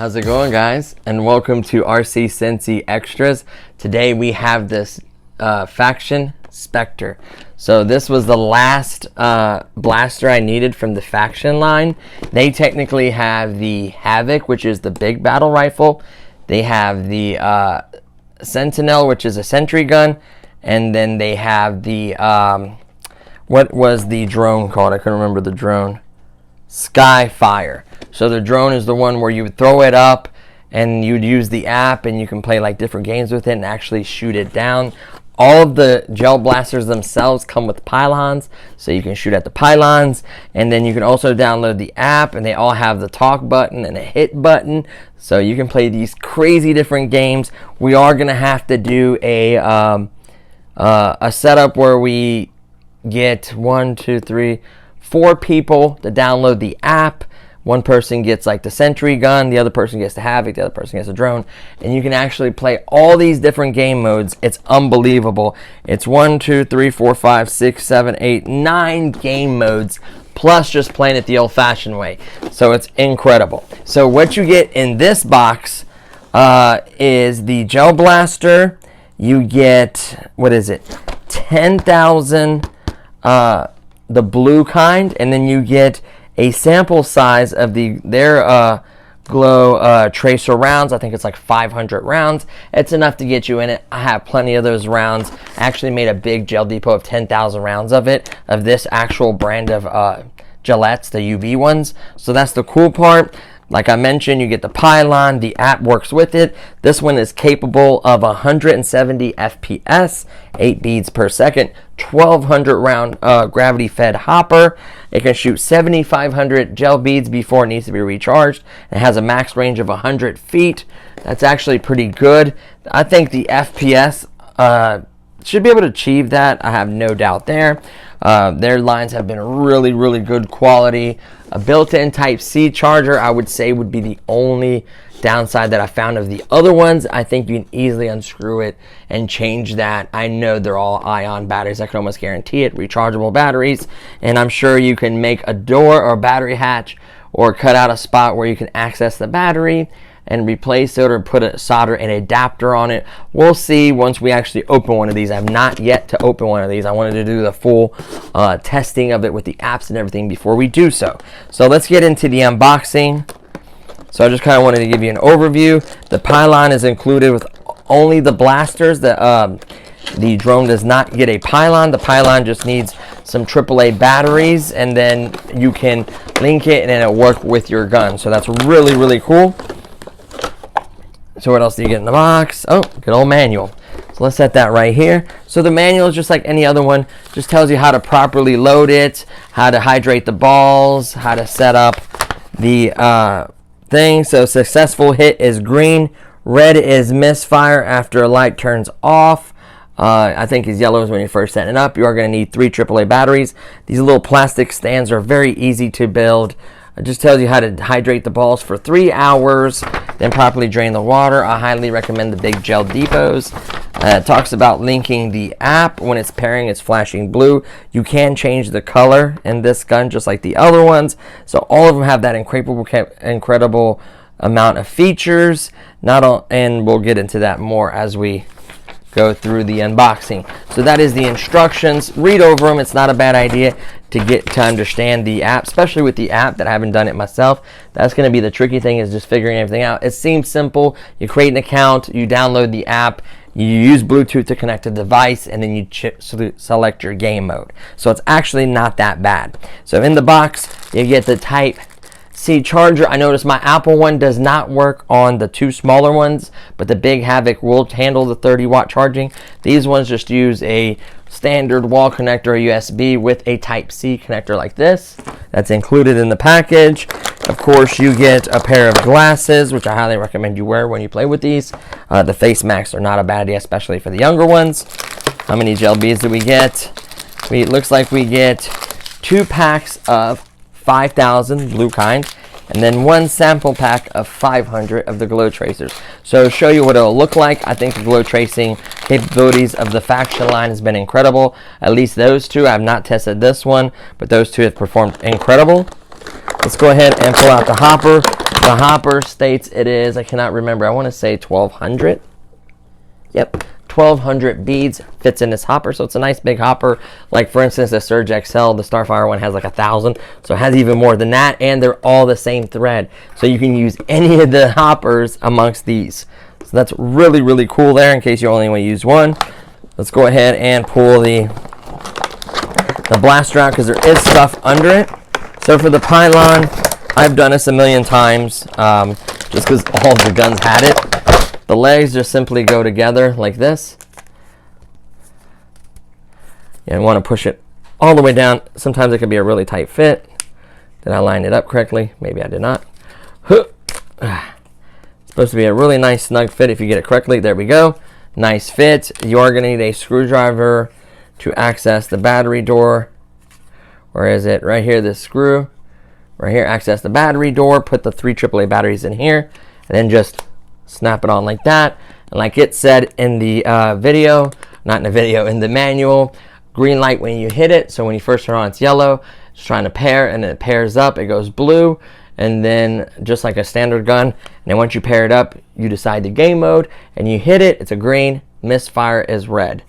How's it going, guys? And welcome to RC Cincy Extras. Today we have this faction Spectre. So this was the last blaster I needed from the faction line. They technically have the Havoc, which is the big battle rifle. They have the Sentinel, which is a sentry gun. And then they have the, what was the drone called? I couldn't remember the drone. Skyfire. So the drone is the one where you would throw it up and you'd use the app and you can play like different games with it and actually shoot it down. All of the gel blasters themselves come with pylons, so you can shoot at the pylons, and then you can also download the app, and they all have the talk button and a hit button, so you can play these crazy different games. We are gonna have to do a setup where we get 1, 2, 3, 4 people to download the app. One person gets like the sentry gun, the other person gets the Havoc, the other person gets a drone, and you can actually play all these different game modes. It's unbelievable. It's 1, 2, 3, 4, 5, 6, 7, 8, 9 game modes, plus just playing it the old-fashioned way. So it's incredible. So what you get in this box is the gel blaster. You get, what is it, 10,000 the blue kind, and then you get a sample size of their glow tracer rounds. I think it's like 500 rounds. It's enough to get you in it. I have plenty of those rounds. I actually made a big gel depot of 10,000 rounds of it, of this actual brand of gelettes, the UV ones. So that's the cool part. Like I mentioned, you get the pylon, the app works with it. This one is capable of 170 FPS, 8 beads per second, 1200 round gravity fed hopper. It can shoot 7,500 gel beads before it needs to be recharged. It has a max range of 100 feet. That's actually pretty good. I think the FPS should be able to achieve that. I have no doubt there. Their lines have been really, really good quality. A built-in Type-C charger, I would say, would be the only downside that I found of the other ones. I think you can easily unscrew it and change that. I know they're all ion batteries. I can almost guarantee it. Rechargeable batteries. And I'm sure you can make a door or a battery hatch or cut out a spot where you can access the battery and replace it or put a solder and adapter on it. We'll see once we actually open one of these. I have not yet to open one of these. I wanted to do the full testing of it with the apps and everything before we do so. So let's get into the unboxing. So I just kind of wanted to give you an overview. The pylon is included with only the blasters. The drone does not get a pylon. The pylon just needs some AAA batteries, and then you can link it and then it'll work with your gun. So that's really, really cool. So what else do you get in the box? Oh, good old manual. So let's set that right here. So the manual is just like any other one. Just tells you how to properly load it, how to hydrate the balls, how to set up the thing. So successful hit is green. Red is misfire after a light turns off. I think is yellow is when you're first setting it up. You are going to need 3 AAA batteries. These little plastic stands are very easy to build. It just tells you how to hydrate the balls for 3 hours, then properly drain the water. I highly recommend the big gel depots. It talks about linking the app. When it's pairing, it's flashing blue. You can change the color in this gun just like the other ones. So all of them have that incredible amount of features. And we'll get into that more as we go through the unboxing. So that is the instructions. Read over them. It's not a bad idea to get to understand the app, especially with the app that I haven't done it myself. That's going to be the tricky thing, is just figuring everything out. It seems simple. You create an account, you download the app, you use Bluetooth to connect the device, and then you select your game mode. So it's actually not that bad. So in the box, you get the Type-C charger. I noticed my Apple one does not work on the 2 smaller ones, but the big Havoc will handle the 30-watt charging. These ones just use a standard wall connector, USB, with a Type-C connector like this. That's included in the package. Of course, you get a pair of glasses, which I highly recommend you wear when you play with these. The face masks are not a bad idea, especially for the younger ones. How many gel beads do we get? It looks like we get 2 packs of 5,000 blue kind, and then 1 sample pack of 500 of the glow tracers. So to show you what it'll look like, I think the glow tracing capabilities of the faction line has been incredible. At least those 2. I have not tested this one, but those 2 have performed incredible. Let's go ahead and pull out the hopper. The hopper states it is, I cannot remember, I want to say 1200. Yep, 1200 beads fits in this hopper, so it's a nice big hopper. Like for instance, the Surge XL, the Starfire one has like 1,000, so it has even more than that, and they're all the same thread. So you can use any of the hoppers amongst these. So that's really, really cool there in case you only want to use one. Let's go ahead and pull the blaster out because there is stuff under it. So for the pylon, I've done this a million times just because all of the guns had it. The legs just simply go together like this. And want to push it all the way down. Sometimes it can be a really tight fit. Did I line it up correctly? Maybe I did not. It's supposed to be a really nice snug fit if you get it correctly. There we go. Nice fit. You are going to need a screwdriver to access the battery door. Where is it? Right here, this screw. Right here, access the battery door. Put the 3 AAA batteries in here. And then just snap it on like that. And like it said in the video, not in the video, in the manual, green light when you hit it. So when you first turn on, it's yellow. It's trying to pair, and then it pairs up. It goes blue. And then just like a standard gun. And then once you pair it up, you decide the game mode. And you hit it. It's a green. Misfire is red.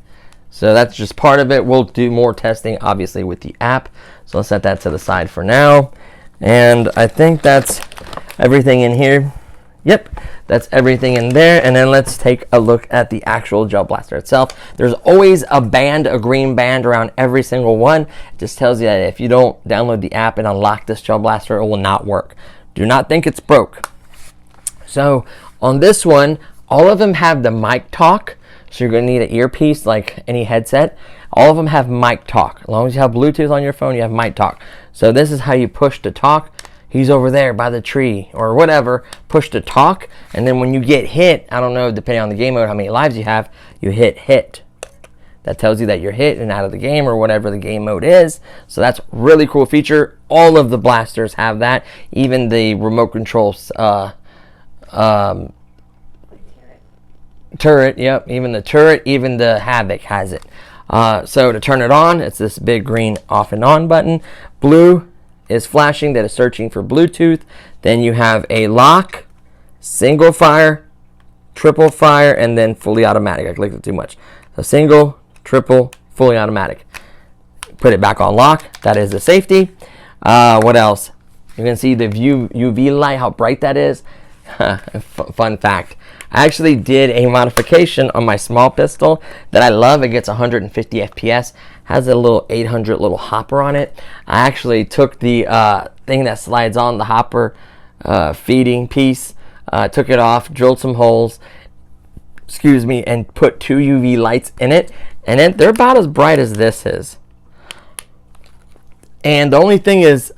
So that's just part of it. We'll do more testing, obviously, with the app. So let's set that to the side for now. And I think that's everything in here. Yep, that's everything in there. And then let's take a look at the actual gel blaster itself. There's always a band, a green band around every single one. It just tells you that if you don't download the app and unlock this gel blaster, it will not work. Do not think it's broke. So on this one, all of them have the mic talk. So you're going to need an earpiece like any headset. All of them have mic talk. As long as you have Bluetooth on your phone, you have mic talk. So this is how you push to talk. He's over there by the tree or whatever. Push to talk. And then when you get hit, I don't know, depending on the game mode, how many lives you have, you hit hit. That tells you that you're hit and out of the game or whatever the game mode is. So that's a really cool feature. All of the blasters have that. Even the remote controls turret, yep, even the turret, even the Havoc has it. So to turn it on, it's this big green off and on button. Blue is flashing, that is searching for Bluetooth. Then you have a lock, single fire, triple fire, and then fully automatic. I clicked it too much. So single, triple, fully automatic. Put it back on lock. That is the safety. What else? You can see the UV light, how bright that is. Fun fact. I actually did a modification on my small pistol that I love. It gets 150 FPS. Has a little 800 little hopper on it. I actually took the thing that slides on the hopper feeding piece, took it off, drilled some holes, excuse me, and put 2 UV lights in it. And then they're about as bright as this is. And the only thing is,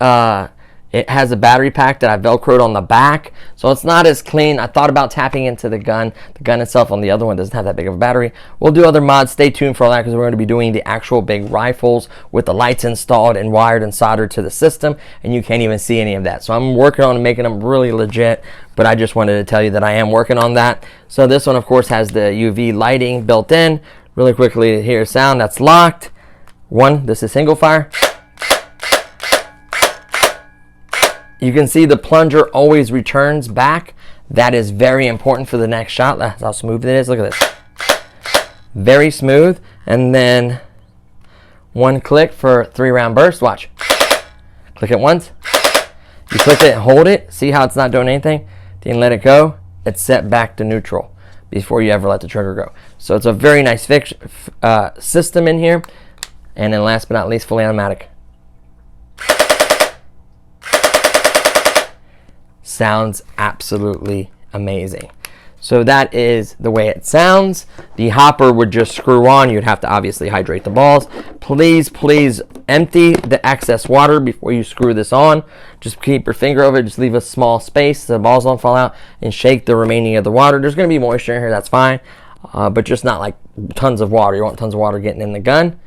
it has a battery pack that I velcroed on the back, so it's not as clean. I thought about tapping into the gun. The gun itself on the other one doesn't have that big of a battery. We'll do other mods. Stay tuned for all that because we're going to be doing the actual big rifles with the lights installed and wired and soldered to the system, and you can't even see any of that. So I'm working on making them really legit, but I just wanted to tell you that I am working on that. So this one, of course, has the UV lighting built in. Really quickly, hear sound. That's locked. One, this is single fire. You can see the plunger always returns back. That is very important for the next shot. That's how smooth it is. Look at this. Very smooth. And then one click for 3-round burst. Watch. Click it once. You click it and hold it. See how it's not doing anything? Then let it go. It's set back to neutral before you ever let the trigger go. So it's a very nice system in here. And then last but not least, fully automatic. Sounds absolutely amazing. So that is the way it sounds. The hopper would just screw on. You'd have to obviously hydrate the balls. Please empty the excess water before you screw this on. Just keep your finger over it. Just leave a small space so the balls don't fall out, and shake the remaining of the water. There's going to be moisture in here. That's fine, but just not like tons of water. You want tons of water getting in the gun.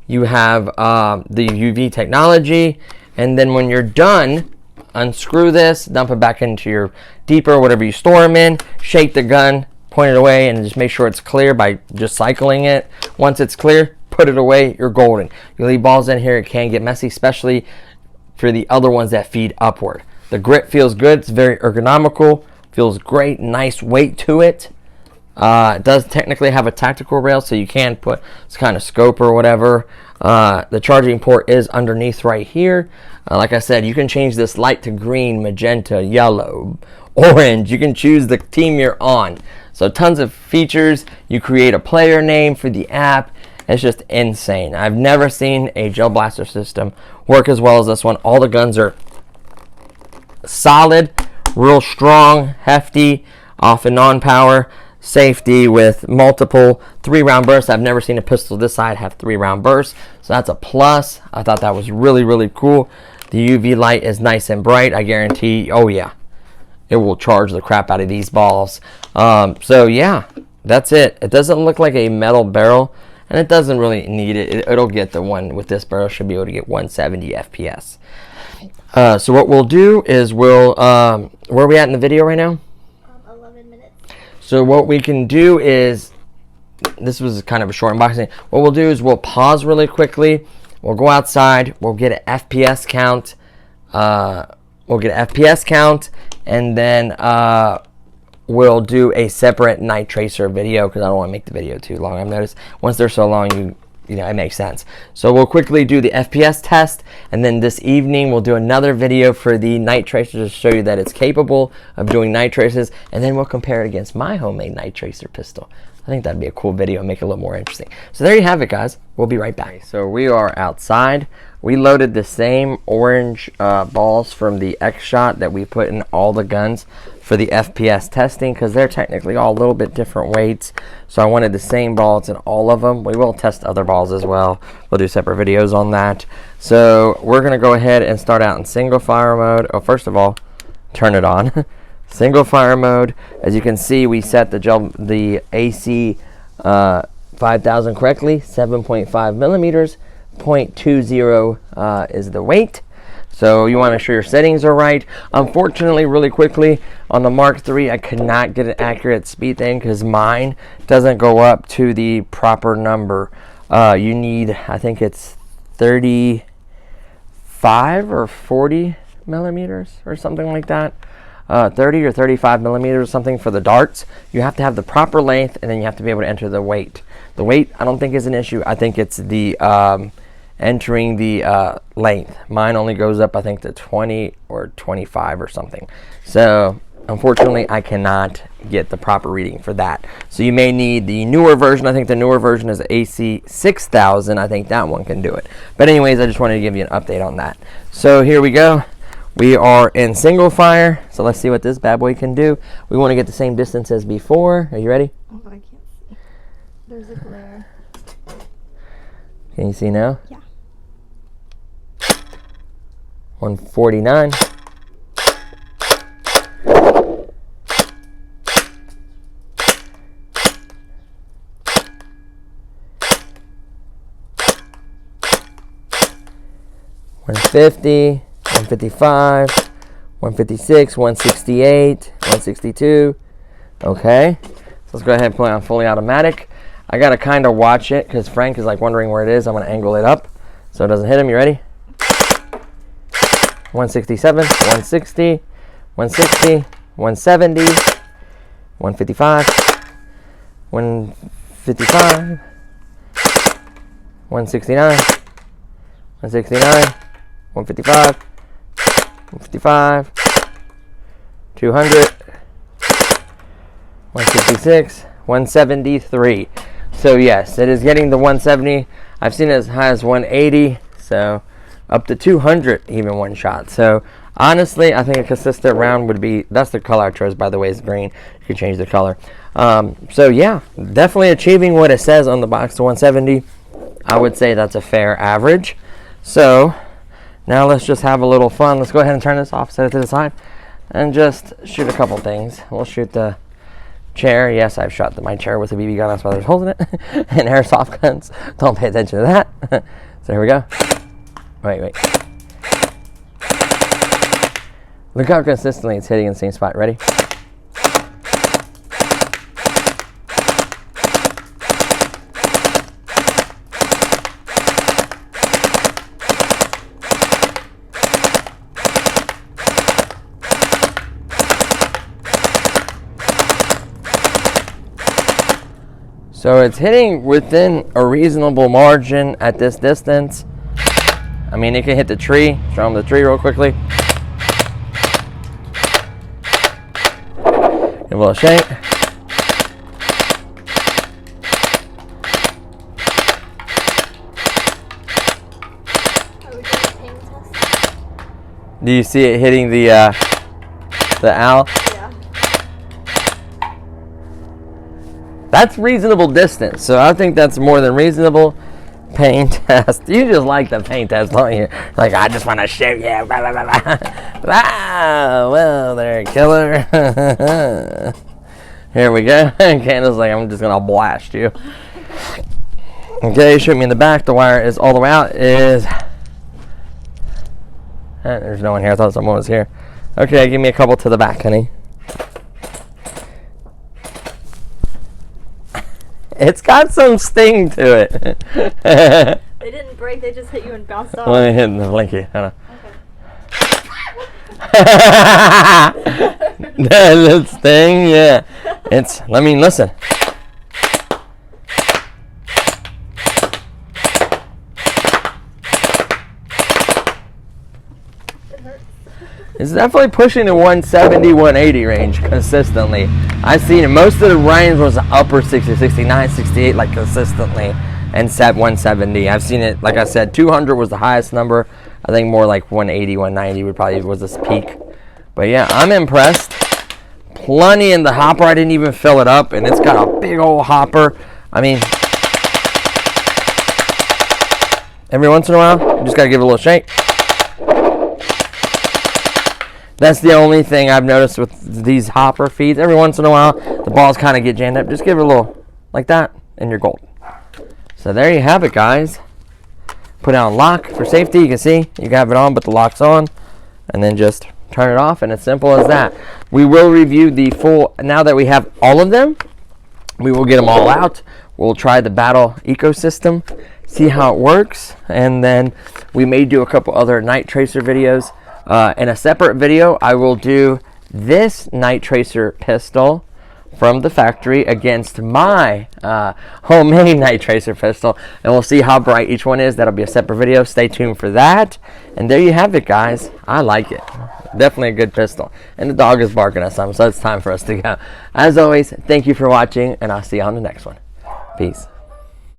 You have the UV technology, and then when you're done, unscrew this, dump it back into your deeper, whatever you store them in, shake the gun, point it away, and just make sure it's clear by just cycling it. Once it's clear, put it away, you're golden. You leave balls in here, it can get messy, especially for the other ones that feed upward. The grip feels good. It's very ergonomical. Feels great. Nice weight to it. It does technically have a tactical rail, so you can put this kind of scope or whatever. The charging port is underneath right here. Like I said, you can change this light to green, magenta, yellow, orange. You can choose the team you're on. So tons of features. You create a player name for the app. It's just insane. I've never seen a gel blaster system work as well as this one. All the guns are solid, real strong, hefty, off and on power, safety with multiple 3-round bursts. I've never seen a pistol this side have 3-round bursts, so that's a plus. I thought that was really, really cool. The UV light is nice and bright. I guarantee, oh yeah, it will charge the crap out of these balls. So yeah, that's it. It doesn't look like a metal barrel, and it doesn't really need it. It'll get the one with this barrel, should be able to get 170 FPS. So what we'll do is where are we at in the video right now? 11 minutes. So what we can do is, this was kind of a short unboxing. What we'll do is we'll pause really quickly. We'll go outside. We'll get an FPS count. And then we'll do a separate night tracer video because I don't want to make the video too long. I've noticed once they're so long, you know, it makes sense. So we'll quickly do the FPS test, and then this evening we'll do another video for the night tracer to show you that it's capable of doing night traces, and then we'll compare it against my homemade night tracer pistol. I think that'd be a cool video and make it a little more interesting. So there you have it, guys. We'll be right back. So we are outside. We loaded the same orange balls from the X-Shot that we put in all the guns for the FPS testing, because they're technically all a little bit different weights. So I wanted the same balls in all of them. We will test other balls as well. We'll do separate videos on that. So we're going to go ahead and start out in single fire mode. Oh, first of all, turn it on. Single fire mode. As you can see, we set the AC 5000 correctly, 7.5 millimeters. 0.20 is the weight. So you want to make sure your settings are right. Unfortunately, really quickly, on the Mark III, I could not get an accurate speed thing because mine doesn't go up to the proper number. You need, I think it's 35 or 40 millimeters or something like that. 30 or 35 millimeters or something for the darts. You have to have the proper length, and then you have to be able to enter the weight. The weight, I don't think is an issue. I think it's the entering the length. Mine only goes up, I think, to 20 or 25 or something. So unfortunately, I cannot get the proper reading for that. So you may need the newer version. I think the newer version is AC 6000. I think that one can do it. But anyways, I just wanted to give you an update on that. So here we go. We are in single fire. So let's see what this bad boy can do. We want to get the same distance as before. Are you ready? Oh, I can't see. There's a glare. Can you see now? Yeah. 149. $150, $155, $156, $168, $162. Okay, so let's go ahead and play on fully automatic. I gotta kind of watch it because Frank is like wondering where it is. I'm gonna angle it up so it doesn't hit him. You ready? 167, 160, 160, 170, 155, 155, 169, 169, 155, 155, 200, 166, 173. So yes, it is getting the 170. I've seen it as high as 180, so up to 200 even one shot. So honestly, I think a consistent round would be, that's the color I chose, by the way, is green. You can change the color. So yeah, definitely achieving what it says on the box to 170. I would say that's a fair average. So now let's just have a little fun. Let's go ahead and turn this off, set it to the side, and just shoot a couple things. We'll shoot the chair. Yes, I've shot my chair with a BB gun. That's why there's holes in it. And airsoft guns. Don't pay attention to that. So here we go. Wait. Look how consistently it's hitting in the same spot. Ready? So it's hitting within a reasonable margin at this distance. I mean, it can hit the tree. Show them the tree real quickly. Give a little shake. Do you see it hitting the owl? Yeah. That's reasonable distance, so I think that's more than reasonable. Pain test. You just like the pain test, don't you? Like, I just want to shoot you. Blah, blah, blah, blah. Ah, well, there, killer. Here we go. Candace's like, I'm just going to blast you. Okay, shoot me in the back. The wire is all the way out. There's no one here. I thought someone was here. Okay, give me a couple to the back, honey. It's got some sting to it. They didn't break, they just hit you and bounced off. Let me hit the blinky. Hold on. Okay. That sting, yeah. Listen. It's definitely pushing the 170, 180 range consistently. I've seen it. Most of the range was upper 60, 69, 68, like consistently, and set 170. I've seen it, like I said, 200 was the highest number. I think more like 180, 190 would probably was this peak. But yeah, I'm impressed. Plenty in the hopper. I didn't even fill it up, and it's got a big old hopper. I mean, every once in a while, you just gotta give it a little shake. That's the only thing I've noticed with these hopper feeds. Every once in a while, the balls kind of get jammed up. Just give it a little like that, and you're golden. So there you have it, guys. Put it on lock for safety. You can see you can have it on, but the lock's on, and then just turn it off, and it's simple as that. We will review the full. Now that we have all of them, we will get them all out. We'll try the battle ecosystem, see how it works, and then we may do a couple other night tracer videos. In a separate video, I will do this night tracer pistol from the factory against my homemade night tracer pistol, and we'll see how bright each one is. That'll be a separate video. Stay tuned for that. And there you have it, guys. I like it. Definitely a good pistol. And the dog is barking at something, so it's time for us to go. As always, thank you for watching, and I'll see you on the next one. Peace.